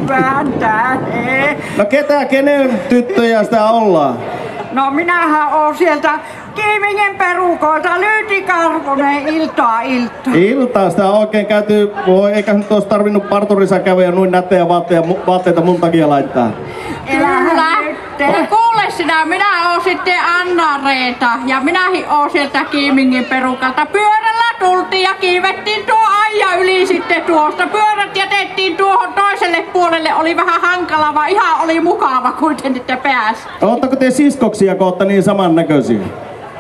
vääntää. No kenen tyttöjä sitä ollaan? No minähän oon sieltä Kiimingen perukoilta, Lyyti Karvonen, iltaa. Iltaa sitä on oikein käyty, eikä nyt olisi tarvinnut parturissa käydä noin nättejä vaatteita mun takia laittaa. Kyllä. Kuule sinä, minä oon sitten Anna-Reeta ja minäkin oon sieltä Kiimingin perukalta. Pyörällä tultiin ja kiivettiin tuo aija yli sitten tuosta. Pyörät jätettiin tuohon toiselle puolelle, oli vähän hankala, vaan ihan oli mukava kuitenkin te pääsi. Ootteko te siskoksia, kun ootte niin samannäköisiä?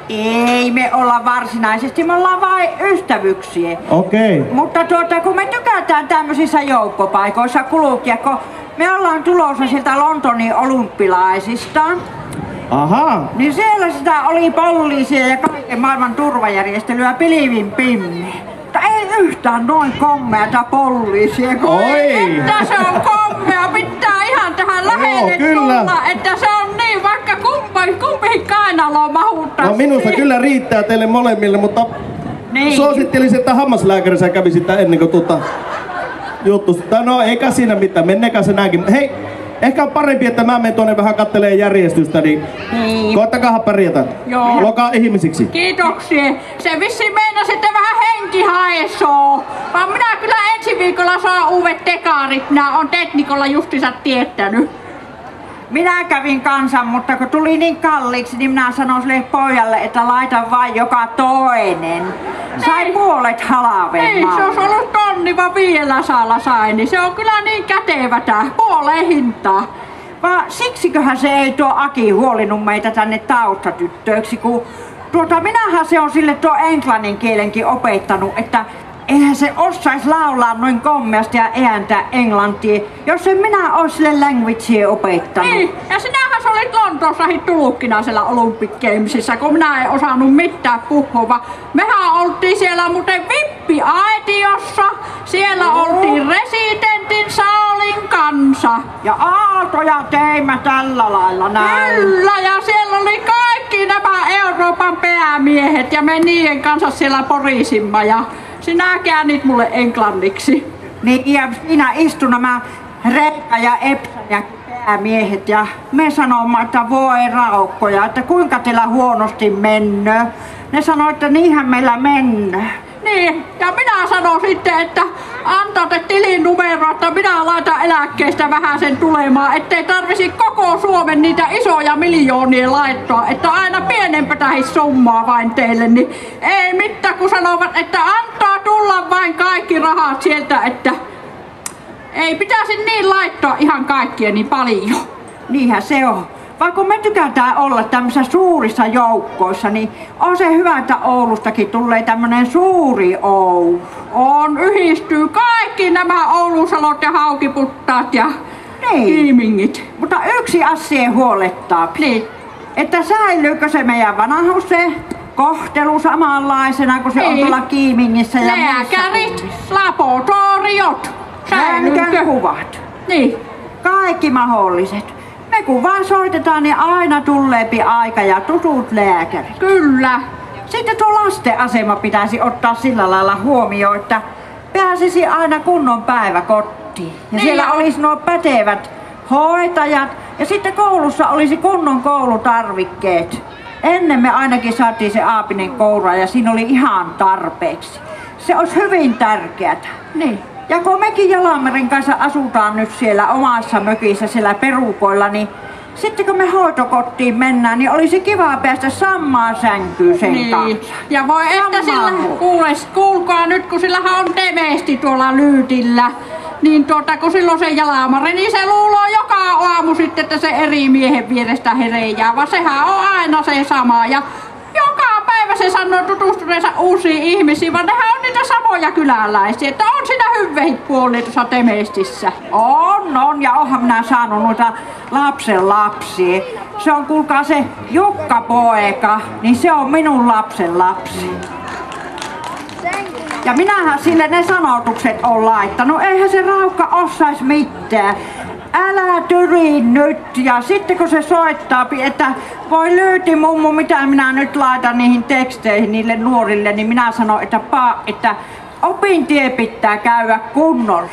Ei me olla varsinaisesti, me ollaan vain ystävyksiä. Okei. Mutta kun me tykätään tämmöisissä joukkopaikoissa kulkea, kun me ollaan tulossa sieltä Lontonin olympilaisista. Aha. Niin siellä sitä oli poliisia ja kaiken maailman turvajärjestelyä pilvin pinni. Mutta ei yhtään noin kommeata poliisia. Oi! Että se on kommea, pitää ihan tähän lähelle tulla, että se on niin, vaikka kumpikin kainaloon mahuttaa. No minusta kyllä riittää teille molemmille, mutta niin. Suosittelisin, että hammaslääkärissä kävisit ennen kuin juttusta. No eikä siinä mitään, menneekään se näinkin. Hei, ehkä on parempi, että mä menen tuonne vähän kattelee järjestystä, niin koettakahan pärjätä. Joo. Olkaa ihmisiksi. Kiitoksia. Se vissiin meinasi, että vähän henki haesoo. Vaan minä kyllä ensi viikolla saan uudet tekaarit. Minä on teknikolla justiinsa tiettänyt. Minä kävin kanssa, mutta kun tuli niin kalliiksi, niin minä sanoin sille pojalle, että laita vain joka toinen. Sai puolet halvemmin. Ei, se olisi ollut tonni, vaan 500 sai, niin se on kyllä niin kätevätä. Puoleen hintaa. Vaan siksiköhän se ei tuo Aki huolinut meitä tänne taustatyttöiksi, kun minähän se on sille tuo englannin kielenkin opettanut, että eihän se osais laulaa noin kommeasti ja ääntää englantia, jos en minä ois sille languagea opettanut. Niin, ja sinähän sä olit Lontoossakin tulkkina siellä Olympic Gamesissa, kun minä en osannut mitään puhua. Mehän oltiin siellä muuten vippiaitiossa, siellä oltiin residentin Saulin kanssa. Ja aaltoja teimme tällä lailla näin. Kyllä, ja siellä oli kaikki nämä Euroopan päämiehet ja me niiden kanssa siellä porisimma. Ja sinä käännit mulle englanniksi. Niin, ja siinä istu nämä Reikka ja Epsa ja päämiehet ja me sanoimme, että voi raukkoja, että kuinka teillä huonosti mennö. Ne sanoi, että niinhän meillä mennö. Niin, ja minä sanon sitten, että antatte tilinumero, että minä laitan eläkkeestä vähän sen tulemaan, ettei tarvisi koko Suomen niitä isoja miljoonia laittaa, että aina pienempää summaa vain teille, niin ei mitään, kun sanovat, että antaa tulla vain kaikki rahat sieltä, että ei pitäisi niin laittaa ihan kaikkia niin paljon. Niinhän se on. Vaikka me tykätään olla tämmöisissä suurissa joukkoissa, niin on se hyvä, että Oulustakin tulee tämmönen suuri Oulu. On, yhdistyy kaikki nämä Oulusalot ja Haukiputtaat ja Kiimingit. Mutta yksi asia huolettaa. Niin. Että säilyykö se meidän vanhuus se kohtelu samanlaisena kuin se on tuolla Kiimingissä ja lääkärit, laboratoriot. Säilyykö kuvat? Niin. Kaikki mahdolliset. Me kun vaan soitetaan, niin aina tulleepi aika ja tutut lääkärit. Kyllä. Sitten tuo lastenasema pitäisi ottaa sillä lailla huomioon, että pääsisi aina kunnon päivä kotiin. Ja niin siellä olisi nuo pätevät hoitajat ja sitten koulussa olisi kunnon koulutarvikkeet. Ennen me ainakin saatiin se aapinen koura ja siinä oli ihan tarpeeksi. Se olisi hyvin tärkeää. Niin. Ja kun mekin Jalamerin kanssa asutaan nyt siellä omassa mökissä siellä perukoilla, niin sitten kun me hoitokotiin mennään, niin olisi kiva päästä samaan sänkyyn sen kanssa. Ja voi että sillä, kuulkaa nyt, kun sillähän on demesti tuolla Lyytillä, niin kun silloin se Jalamari, niin se luuloo joka aamu sitten, että se eri miehen vierestä hereijää, vaan sehän on aina se sama. Ja joka päivä se sanoo tutustuneensa uusiin ihmisiin, vaan nehän on niitä samoja kyläläisiä, että on siinä hyvehit puolia tuossa Temestissä. On, ja onhan minä saanut noita lapsen lapsia. Se on kuulkaa se Jukka poika, niin se on minun lapsen lapsi. Ja minähän sille ne sanotukset on laittanut, eihän se Raukka osais mitään. Älä tyri nyt, ja sitten kun se soittaa, että voi Lyyti mummu, mitä minä nyt laitan niihin teksteihin niille nuorille, niin minä sanon, että opintie pitää käydä kunnolla.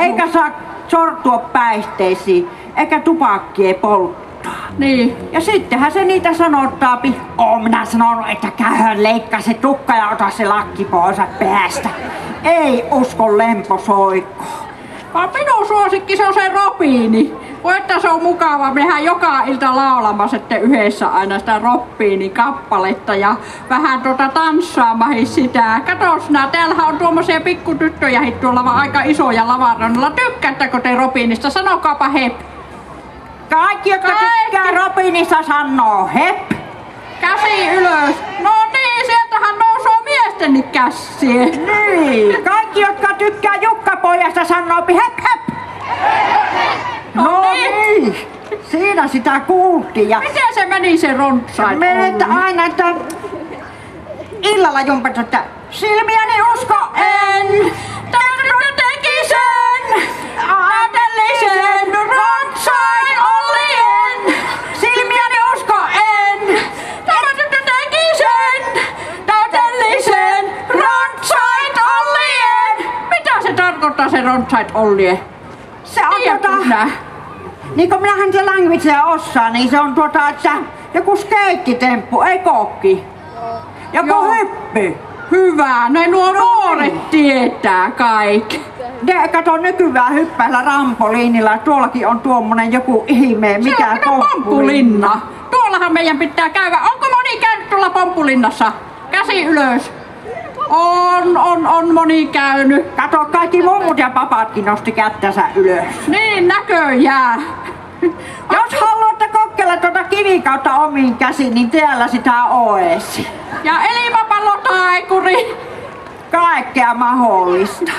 Eikä saa sortua päihteisiin, eikä tupakkia polttaa. Niin. Ja sittenhän se niitä sanottaapi. Oon minä sanonut, että käyhän leikkaa se tukka ja ota se lakki pois päästä. Ei usko lemposoikko. Vaan minun suosikki se on se Robiini. Voi että se on mukava. Mehän joka ilta laulamassa sitten yhdessä aina sitä Robiinin kappaletta ja vähän tanssaamahin sitä. Katos nää, täällähän on tuommoisia pikkutyttöjä tuolla vaan aika isoja lavarannalla. Tykkäättekö te Robiinista? Sanokaapa hep. Kaikki, jotka tykkää Robiinista, sanoo hep. Käsi ylös. No niin, sieltähän nousee miestenkin käsiä. Niin, kaikki, jotka tykkää Jukka-pojasta, sanoopi hep hep. No niin, siinä sitä kuultiin. Ja miten se meni se Rontsait? meitä aina, että illalla jumpat, että silmiäni usko en. Tämä teki sen, ajatellisen Rontsain Ollien. Silmiäni usko en. Tämä teki sen, täydellisen Rontsain Ollien. Mitä se tarkoittaa se Rontsain Ollien? Se on niin kun minähän se languagea osaan, niin se on että joku skeittitemppu, ei kokki. Joku hyppy. Hyvä, ne nuo nuoret tietää kaikki. Ne kato nykyään hyppäillä rampoliinilla, tuollakin on tuommoinen joku ihme, mikä se on Pomppulinna. Tuollahan meidän pitää käydä. Onko moni käynyt tuolla Pomppulinnassa? Käsi ylös. On moni käynyt. Kato, kaikki mummut ja papatkin nosti kättänsä ylös. Niin näköjään. Jos haluatte kokeilla tuota kivikautta omiin käsiin, niin täällä sitä oes. Ja elimapallotaikuri. Kaikkea mahdollista.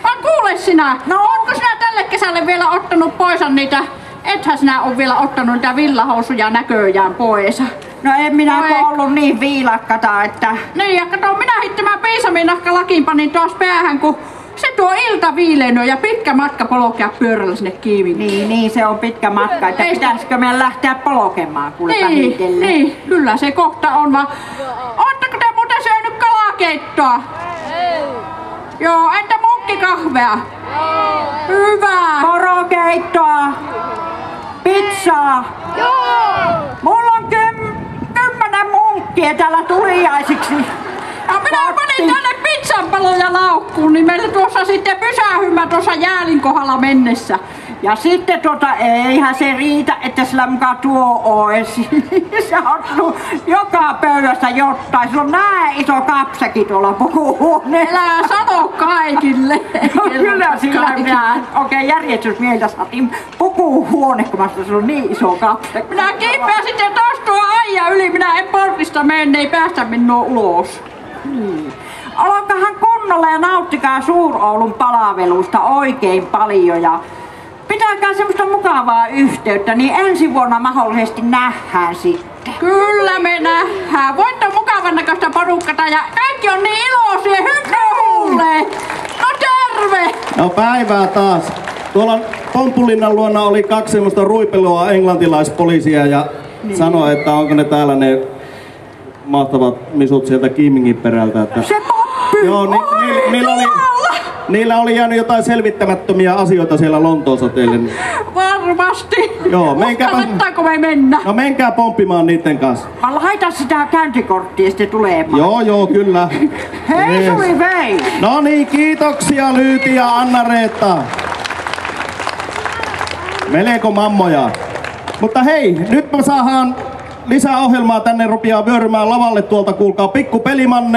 Vaan kuule sinä, no onko sinä tälle kesälle vielä ottanut pois niitä, ethän sinä ole vielä ottanut niitä villahousuja näköjään pois. No en minä ollut niin viilakkata, että... Niin ja kato, minä hittimään piisaminahkalakin panin tuossa päähän, kun se tuo iltaviileinen ja pitkä matka polkea pyörällä sinne Kiimin. Niin, se on pitkä matka, että pitäisikö meidän lähteä polkemaan kuule niin, kyllä se kohta on, vaan ootteko te muuten syönyt kalakeittoa? Ei. Joo, entä munkkikahvea? Hyvä. Porokeittoa. Pizzaa. Joo. Mulla on 10 munkkia täällä tuliaisiksi. Ja minä panin tänne pizzanpaloja laukkuun, niin meillä tuossa sitten pysähymä tuossa jäälin kohdalla mennessä. Ja sitten eihän se riitä, että sillä mukaan tuo olisi. Se on joka pöydästä jotain. Sulla on näin iso kapsakin tuolla pukuhuoneella. Älä sano kaikille. No, kyllä sillä minä oikein järjestysmieltä saatiin pukuhuone, kun sulla on niin iso kapsaki. Minä kiipeän sitten taas tuo aija yli. Minä en portista mene, ei päästä minua ulos. Olkahan kunnolla ja nauttikaa Suur-Oulun palvelusta oikein paljon ja pitäkää semmoista mukavaa yhteyttä, niin ensi vuonna mahdollisesti nähdään sitten. Kyllä me nähdään. Voitte on mukavan näköistä porukkata ja kaikki on niin iloisia. Hyvä. No terve! No päivää taas. Tuolla Pomppulinnan luona oli 2 semmoista ruipelua englantilaispoliisia ja sanoi, että onko ne täällä ne mahtavat misut sieltä Kiimingin perältä. Että... Se Poppi! Joo, niillä oli jäänyt jotain selvittämättömiä asioita siellä Lontoossa teille. Varmasti. Joo, uskallettaako me mennä? No menkää pomppimaan niitten kanssa. Mä laitan sitä käyntikorttia sitten tulemaan. Joo, kyllä. Hei Suli vei! No niin, kiitoksia Lyyti ja Anna-Reetta. Melko mammoja. Mutta hei, nyt me saadaan lisää ohjelmaa tänne, rupeaa vyörymään lavalle tuolta, kuulkaa, Pikku Pelimanne.